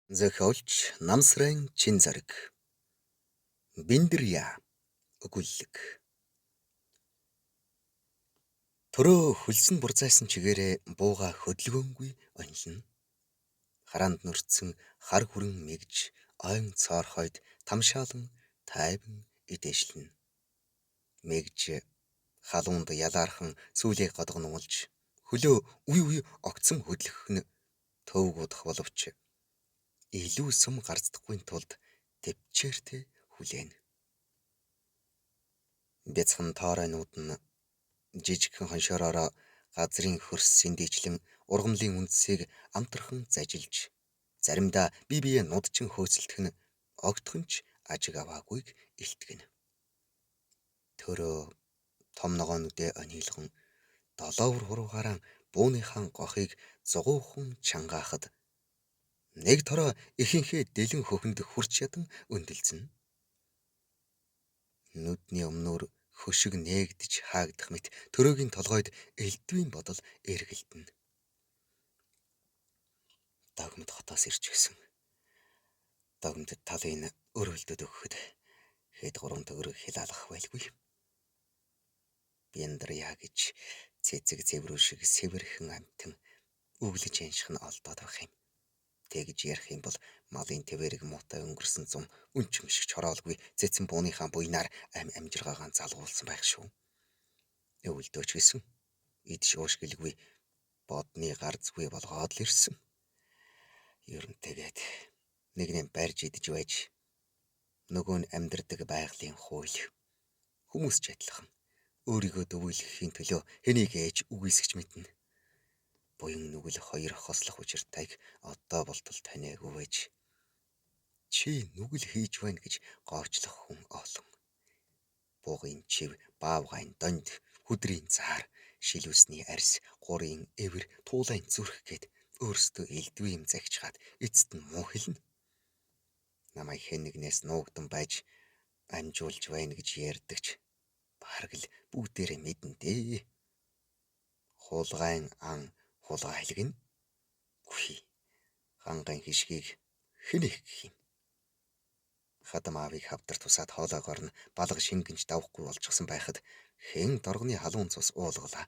Зохиолч Намсрын чин зэрэг Биндрия өгүүлэг. Төрөө хөлсөн бурзайсан чигээрээ бууга хөдөлгөөнгүй онилно. Хараанд нүрцэн хар хүрэн мэгж ойн цоорхойд тамшаалан тайван идээшлэн. Мэгж халуунд ялаархан сүүлээ годгонуулж хөлөө үе огцом хөдлөх нь төвгүүдэх боловч илүү сум гарцдахгүй тулд төвчээртэй хүлээн. Бяцхан тооройнууд нь жижигхэн хоншоороо газрын хөрс сэндийчлэн ургамлын үндсийг амтархан зажилж заримдаа бие нудчин хөөцөлдөх нь огтхонч ажиг аваагүйг илтгэнэ. Төрөө том ногоонүдээ онилгон долоовор хуруугаараа бууныхаа гохыг зугуухан чангаахад нэг тороо ихэнхээ дэлэн хөхөнд хурч ядан өндөлцөн. Нүдний өмнөр хөшиг нээгдэж хаагдах мэт төрөөгийн толгойд элдвийн бодол эргэлдэнэ. Догмод хотоос ирж гисэн. Догмодд талын өрөөлдөд өгөхөд хэд гурван төгрөг хилаалах байлгүй. Биндрия гэж цэцэг цэврүү шиг сэвэрхэн амтэн өглөж янших нь олдоод байх юм. Тэгж ярих юм бол малын твэрэг муутай өнгөрсөн зам үнчим шиг чороолгүй цэцэн бууныхаа буйнаар амжиргаагаан залгуулсан байх шүү. Өвөлдөөч гэсэн. Ид шуушгэлгүй бодны гар зүй болгоод л ирсэн. Ер нь тэгээд нэг нэм барьж идэж байж нөгөө нь амьдрдаг байгалийн хууль хүмүүс ч адилхан өөрийгөө дөвөөлөхийн төлөө хэнийг ээж үгүйсгэж мэднэ. Буян нүгэл хоёр хослох учиртайг одоо болтол таниагүй байж чи нүгэл хийж байна гэж гоовчлох хүн олон. Буугын чив баавгайн донд хүдрийн заар шилүүсний арьс гурийн эвэр туулайн зүрх гээд өөрсдөө элдвээ юм загчгаад эцэст нь муу хэлнэ. Намайг хэнэгнээс нуугдан байж амжуулж байна гэж ярьдагч бараг л бүгдээрээ мэднэ дээ. Хулгайн ан хулгай хэлгэн. Үхий. Хангайн хишгийг хэнийх гэх юм. Хадам аавыг хавдар тусаад хоолоогоор нь балга шингэнж давхгүй болчихсон байхад хэн доргоны халуун цус уулгалаа.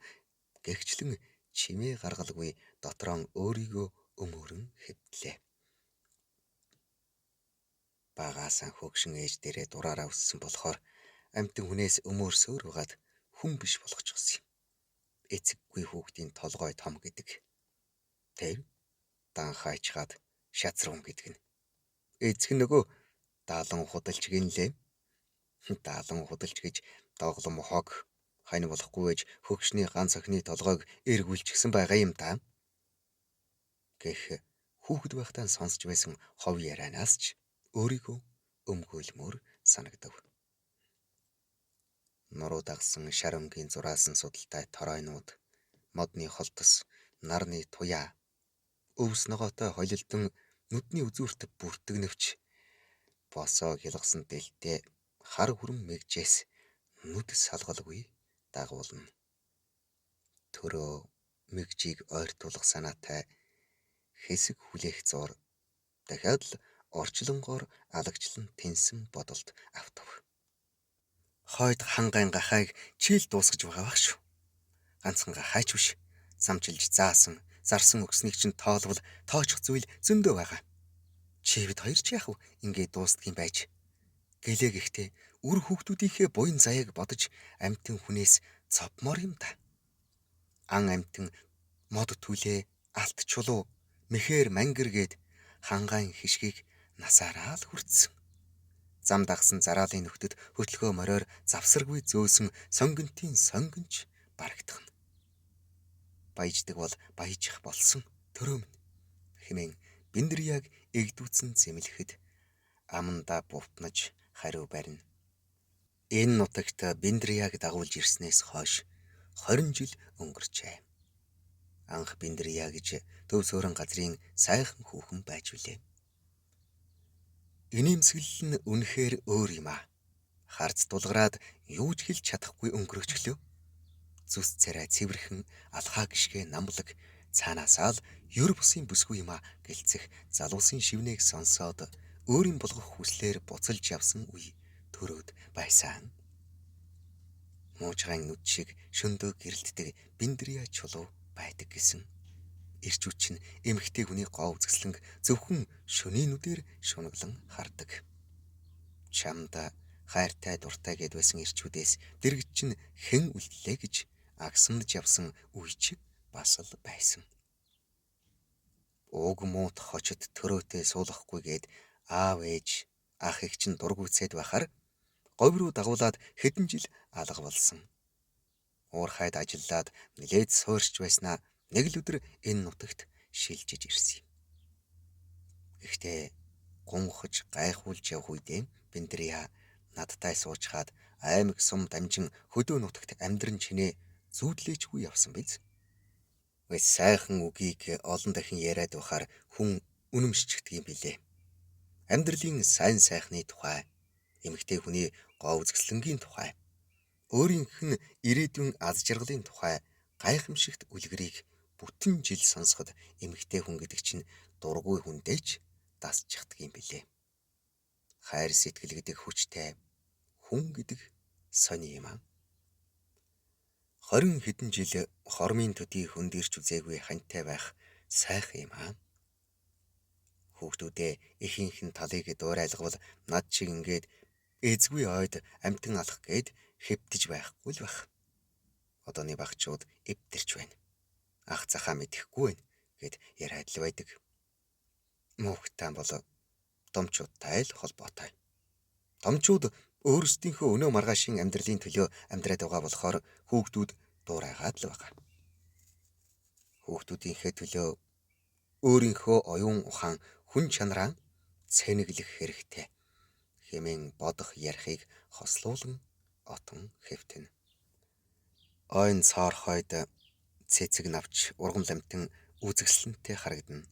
Гэгчлэн чимээ гаргалгүй дотроон өөрийгөө өмөрөн хэвдлээ. Багаасан хөгшин ээж дээрээ дураараа өссөн болохоор амтэн хүнээс өмөрсөөр угаад хүн биш болгочихсон юм. Эцэггүй хүүхдийн толгой том гэдэг. Тэв данхайчгаад шазрун гэдэг нь. Эцэг нөгөө даалан худалч гинлээ. Даалан худалч гэж доглом хог хань болохгүй байж хөгшний ганц охины толгойг эргүүлчихсэн байгаа юм да. Гэх хүүхэд байхдаа сонсч байсан хов ярианаас ч өөрийгөө өмгөөлмөр санагдав. Нуруу дагсан шар өнгийн зураасан судалтай торойнууд, модны холтос, нарны туяа, өвс ногоотой холилдон нүдний үзүүрт бүртгэнэвч босоо хялгсан дэлтэй хар хүрэн мэгжээс нүд салгалгүй дагуулна. Төрөө мэгжийг ойртуулах санаатай хэсэг хүлээх зур дахиад л орчлонгоор алагчлан тэнсэн бодолд автав. Хойд хангайн гахайг чийл дуусгаж байгаа байх шүү. Ганцхан гахайч биш. Самчилж заасан, зарсан өгснийг чинь тоолвол тоочих зүйл зөндөө байгаа. Чивд хоёр ч яах вэ? Ингээд дуустдгийн байж. Гэлээ гэхдээ үр хүүхдүүдийнхээ буян заяаг бодож амтэн хүнээс цовмор юм да. Ан амтэн мод түлээ, алт чулуу, мэхээр мангэр гээд хангайн хишгийг насаараа л хүртсэн. Зам дагсан зараалын нөхдөд хөтлөхөө мороор завсаргүй зөөсөн сонгонтын сонгонч барагдах нь. Баяждаг бол баяжих болсон төрөөм хэмээн Биндрияг эгдүүцэн зэмлэхэд амандаа бувтнаж хариу барина. Энэ нутагт Биндрияг дагуулж ирснээс хойш 20 жил өнгөрчээ. Анх Биндрия гэж төв суурин газрын сайхан хүүхэн байж үлээ. Инээмсэглэл нь үнэхээр өөр юм аа. Харц дулгараад юу ч хэлж чадахгүй өнгөрөөчлөө. Зүс царай цэвэрхэн алхаа гიშгэ намблаг Цаанаасаа л ёр бусын бүсгүй юма гэлцэх залуусын шивнээг сонсоод өөрийн болгох хүслээр буцалж явсан үе төрөөд байсан. Муужгаан нүд шиг шөндөө гэрэлтдэг Биндрия чулуу байдаг гэсэн. Ирч үуч нь эмэгтэй хүний гоо үзэсгэлэнг зөвхөн шөнийн нүдээр шунаглан хардаг. Чамда хайртай дуртай гэд байсан ирчүүдээс дэргэд чинь хэн үлдлээ гэж агсамж явсан үе ч бас л байсан. Уг муут хочод төрөөтэй суулгахгүйгээд аав ээж ах эх чинь дургүйцээд байхаар говь руу дагуулад хэдэн жил алга болсон. Уурхайд ажиллаад нэлээд суурьч байснаа нэг л өдөр энэ нутагт шилжиж ирсэн. Гэхдээ гонхож гайхуулж явх үедээ Биндрия надтай суучгаад аймаг сум дамжин хөдөө нутагт амьдран чинээ зүүдлээчгүй явсан биз. Сайхан үгийг олон дахин яриад байхаар хүн үнэмшчихдэг юм билээ. Амьдралын сайн сайхны тухай, эмэгтэй хүний гоо үзэсгэлэнгийн тухай, өөрийнх нь ирээдүйн аз жаргалын тухай гайхамшигт үлгэрийг бүтэн жил сонсоход эмэгтэй хүн гэдэг чинь дургүй хүндээч дасчихдаг юм билээ. Хайр сэтгэл гэдэг хүчтэй, хүн гэдэг сони юм аа. 20 хэдэн жил хормын төдий хүнд ирч үзээгүй хантай байх сайхан юм аа. Хүүхдүүдээ ихийнх нь талыг дуурайлгавал над шиг ингээд эзгүй ойд амтан алах гээд хэвтэж байхгүй л байх. Одооны багчууд эвтэрч байна. Ах захаа мэдэхгүй байна гэд яриад л байдаг. Мөнхтэн бол домчуудтай л холбоотой. Домчууд өөрсдийнхөө өнөө маргаашийн амьдралын төлөө амьдраад байгаа болохоор хүүхдүүд дуурайгаад л байгаа. Хүүхдүүдийнхээ төлөө өөрийнхөө оюун ухаан хүн чанараа цэнэглэх хэрэгтэй хэмээн бодох ярихыг хослуулан отон хэвтэнэ. Ойн цоор хойд цэцэг навч ургам ламтан үзэсгэлэнтэй харагдана.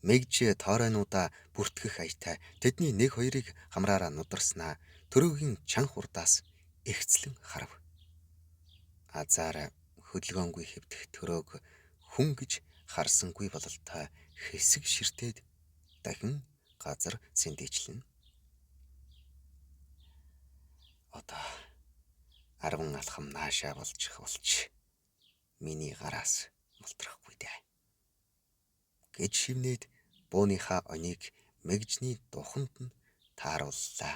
Мэгж тооройнуудаа бүртгэх аятай тэдний нэг хоёрыг хамраараа нударснаа төрөөгийн чан хурдаас ихцлэн харав. Азаар хөдөлгөөнгүй хэвдэх төрөөг хүн гэж харсангүй бололтой хэсэг ширтээд дахин газар сэндийчлэн. Одоо 10 алхам наашаа болж миний гараас мултрахгүй дээ гэж шивнээд бууныхаа оныг мэгжний духанд нь таарууллаа.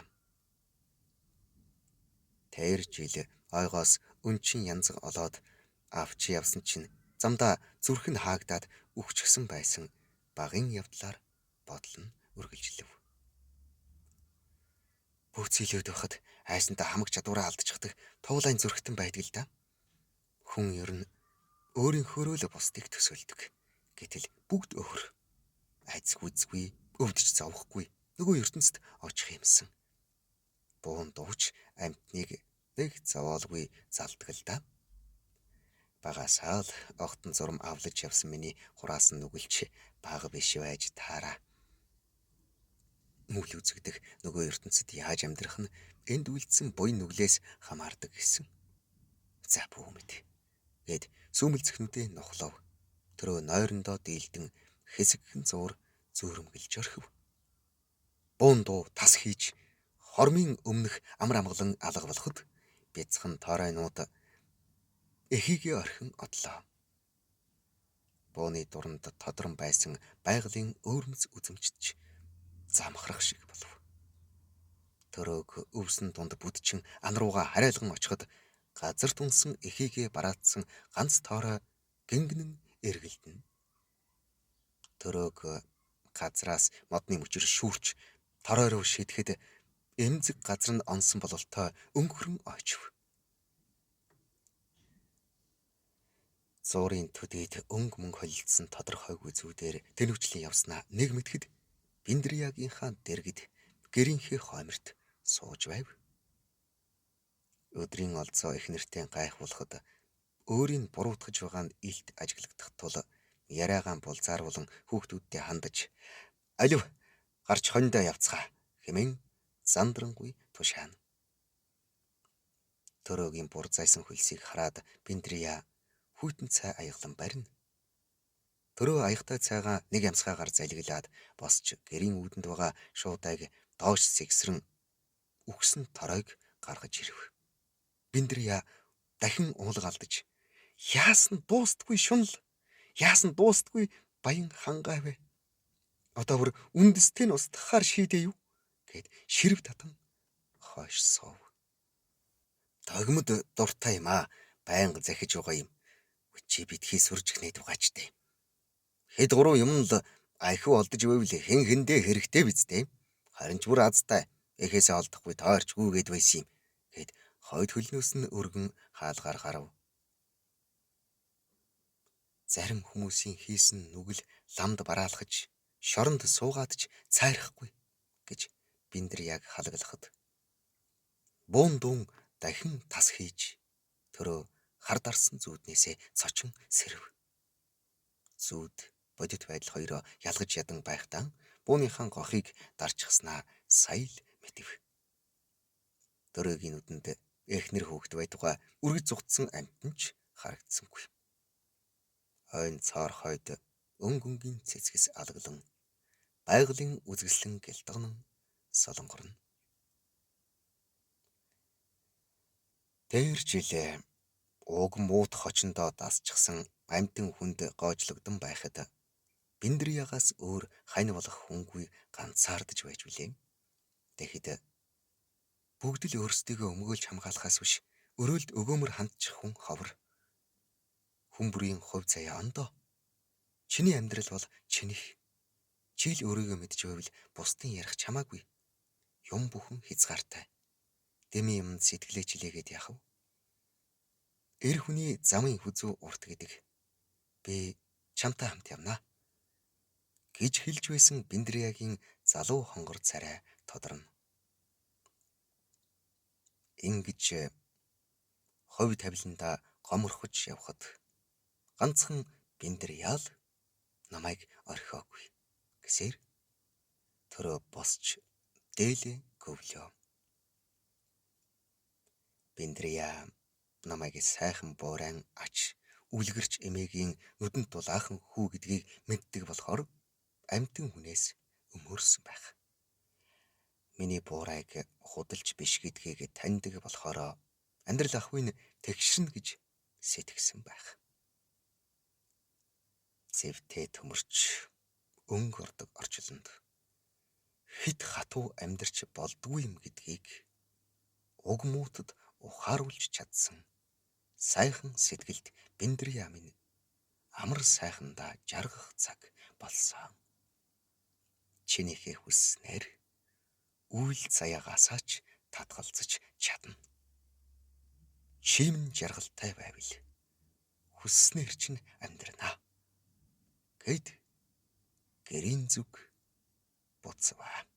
Тэр жил ойгоос өнчин янзаг олоод авч явсан чинь замдаа зүрх нь хаагдаад үхчихсэн байсан багын явдлаар бодол нь үргэлжлэв. Бүцэлээд байхад айсантаа хамаг чадвараа алдчихдаг туулайн зүрхтэн байдаг л да. Хүн ер нь өөрийнхөөрөө л бусдыг төсөөлдөг. Гэтэл бүгд өөр. Айцгүй өвдөж зовхгүй нөгөө ертөнцид очих юмсан. Буун дууч амьтныг нэг зовоолгүй залдаг л да. Багасаа л огтон зурм авлаж явсан миний хураас нь нүгэлч бага биш байж таараа. Мөл үзэгдэх нөгөө ертөнцид яаж амьдрах нь энд үлдсэн буй нүглээс хамаардаг гэсэн. За бүү мэд гэд сүмэлцэхнүүдээ нухлав. Төрөө нойрондоо дийлдэн хэсэгхэн зуур зөөрөмгөлж орхив. Буун дуу тас хийж хормын өмнөх амар амгалан алга болоход бяцхан тооройнууд эхийгээ орхин одлоо. Бууны дуранд тодрон байсан байгалийн өөрмөц үзэмжтж замхрах шиг болов. Төрөөг өвсөн дунд бүдчин ан руугаа харайлган очиход газар тунсан эхийгээ бараадсан ганц тоорой гингэнэн эргэлдэнэ. Төрөөг газраас модны мөчөр шүүрч торой руу шидэхэд эмзэг газар нь онсон бололтой өнгөрөн очив. Зуурын төдийд өнг мөнгө холилдсон тодорхойгүй зүүдээр тэнүүчлэн явснаа нэг мэтгэд Биндриягийн дэргэд гэрийнхээ хойморт сууж байв. Өдрийн олзоо их нэртэй гайхуулахад өөрийг буруутгаж байгаа нь илт ажиглагдах тул яриагаан булзааруулан хүүхдүүдтэй хандаж "Алив гарч хониндоо явцгаа" хэмээн зандрангуй тушаана. Төрөөгийн бур зайсан хөлсийг хараад Биндрия хүйтэн цай аяглан барина. Төрөө аягтай цайгаа нэг ямсгаагаар залгилаад босч гэрийн үүдэнд байгаа шуудайг доош сэгсрэн үхсэн торойг гаргаж ирэв. Биндрия дахин уулга алдаж яасан дуустгүй шунал, яасан дуустгүй баян хангайвэ. Одоо бүр үндэстэй нь устгахаар шийдэ юу гэд ширв татан хойш суув. Тогмод дуртай юм аа, байнга захиж байгаа юм. Чи битгий сүржих нэт угаачтай. Хэд гурван юм л ахиу олдож байвал хэн хэндээ хэрэгтэй биз дээ. Харин ч бүр азтай. Эхээсээ олдохгүй тойрч гүүгээд байсан юм. Гэд хойд хөлнөөс нь өргөн хаалгаар гарав. Зарим хүмүүсийн хийсэн нүгэл ламд бараалхаж, шоронд суугаад ч цайрахгүй гэж Биндрияг халаглахад буун дуун дахин тас хийж төрөө хар дарсан зүүднээсээ цочин сэрв. Зүүд бодит байдал хоёроо ялгаж ядан байхдаа бууныхан гохыг дарчихснаа сая л мэдв. Төрөөгийн нүдэнд эхнэр хөөгд байтугай үргэж зугтсан амтан ч харагдсангүй. Хойн цоор хойд өнгөнгийн цэцгэс алглан байгалийн үзэсгэлэн гэлтгэн солонгорно. Тэр жилээ уг муут хочондоо дасчихсан амтэн хүнд гоожлогдсон байхад Биндриягаас өөр хань болох хүнгүй ганцаардж байж билээ. Тэгэхэд бүгд л өөрсдийгөө өмгөөлж хамгаалахаас биш өрөөлд өгөөмөр хандчих хүн ховор. Хүн бүрийн хувь заяа ондоо. Чиний амьдрал бол чинийх. Чи л өөрийгөө мэдж байвал бусдын ярих чамаагүй. Юм бүхэн хязгаартай. Дэми юмд сэтгэлээ чилээгээд яхав. Эр хүний замын хүзүү урт гэдэг. Би чамтай хамт явнаа гэж хэлж байсан Биндриягийн залуу хонгор царай тодорно. Ингэж ховь тавиланда гоморхож явхад ганцхан Биндрия л намайг орхиогүй гэсээр төрөө босч дээлээ гөвлөө. Биндрия намайг сайхан буурайн ач үлгэрч эмээгийн нүдэнд дулаахан хүү гэдгийг мэддэг болохоор амтэн хүнээс өмөрсөн байх. Миний буурайг худалж биш гэдгийг таньдаг болохоор амьдрал ахуйн тэгшрэн гэж сэтгэсэн байх. Зэвтэй төмөрч өнгө ордог орчлонд хит хатуу амьдарч болдгүй юм гэдгийг уг муутад ухааруулж чадсан сайхан сэтгэлд Биндрия минь амар сайхандаа жаргах цаг болсон. Чинийхээ хүсснээр үйл заяагаасаа ч татгалзаж чадна. Чимэн жаргалтай байвал хүсснээр чинь амьдрнаа гэд гэрийн зүг буцваа.